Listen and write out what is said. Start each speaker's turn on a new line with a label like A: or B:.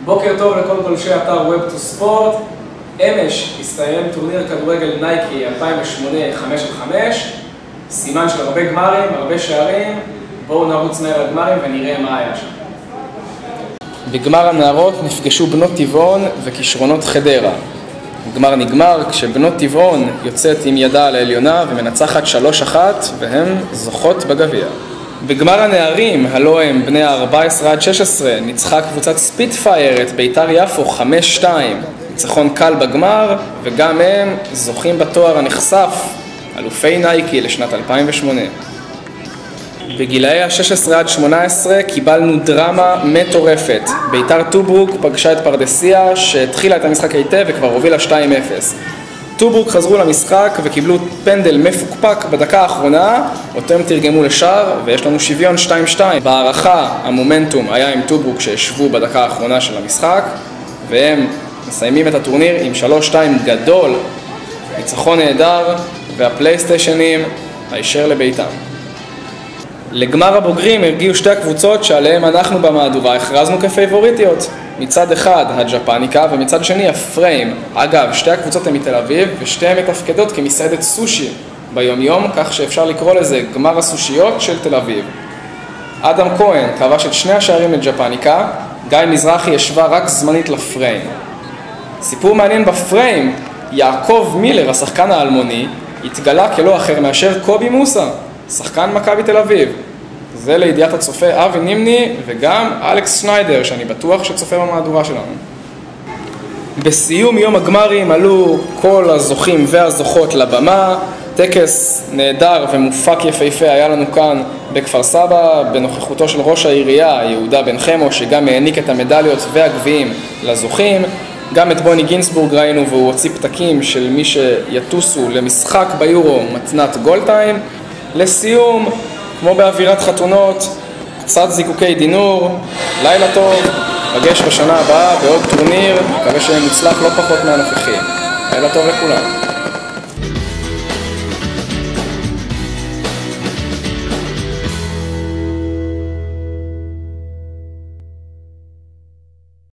A: בוקר טוב לכל גולשי אתר Web2 Sport. אמש הסתיים טורניר כדורגל נייקי 2008 5-5, סימן של הרבה גמרים, הרבה שערים. בואו נרוץ מהר לגמרים ונראה מה היה שם. בגמר הנערות נפגשו בנות טבעון וכישרונות חדרה. הגמר נגמר כשבנות טבעון יוצאת עם ידה על העליונה ומנצחת 3-1 והן זוכות בגביע. בגמר הנערים, הלא הם בני ה-14 עד 16, ניצחה קבוצת ספיטפייר את ביתר יפו 5-2. ניצחון קל בגמר, וגם הם זוכים בתואר הנחשף, אלופי נייקי לשנת 2008. בגילאי ה-16 עד 18 קיבלנו דרמה מטורפת. ביתר טוברוק פגשה את פרדסיה שהתחילה את המשחק היטב וכבר הובילה 2-0. טוברוק חזרו למשחק וקיבלו פנדל מפוקפק בדקה האחרונה, אותו הם תרגמו לשער ויש לנו שוויון 2-2. בהערכה המומנטום היה עם טוברוק שישבו בדקה האחרונה של המשחק, והם מסיימים את הטורניר עם 3-2 גדול, ניצחון נהדר, והפלייסטיישנים הישר לביתם. לגמר הבוגרים הרגיעו שתי הקבוצות שעליהם אנחנו במהדורה הכרזנו כפייבוריטיות. מצד אחד הג'פניקה ומצד שני הפריים. אגב, שתי הקבוצות הן מתל אביב ושתיהן מתפקדות כמסעדת סושי ביום יום, כך שאפשר לקרוא לזה גמר הסושיות של תל אביב. אדם כהן כבש את שני השערים לג'פניקה, גיא מזרחי ישבה רק זמנית לפריים. סיפור מעניין בפריים, יעקב מילר, השחקן האלמוני, התגלה כלא אחר מאשר קובי מוסה, שחקן מכבי תל אביב. זה לידיעת הצופה אבי נימני וגם אלכס שניידר, שאני בטוח שצופה במהדורה שלנו. בסיום יום הגמרים עלו כל הזוכים והזוכות לבמה. טקס נהדר ומופק יפהפה היה לנו כאן בכפר סבא, בנוכחותו של ראש העירייה יהודה בן חמו, שגם העניק את המדליות והגביעים לזוכים. גם את בוני גינסבורג ראינו והוא הוציא פתקים של מי שיטוסו למשחק ביורו מתנת גולדטיים. לסיום, כמו באווירת חתונות, קצת זיקוקי דינור, לילה טוב, פגש בשנה הבאה בעוד טורניר, מקווה שיהיה מוצלח לא פחות מהנוכחי. לילה טוב לכולם.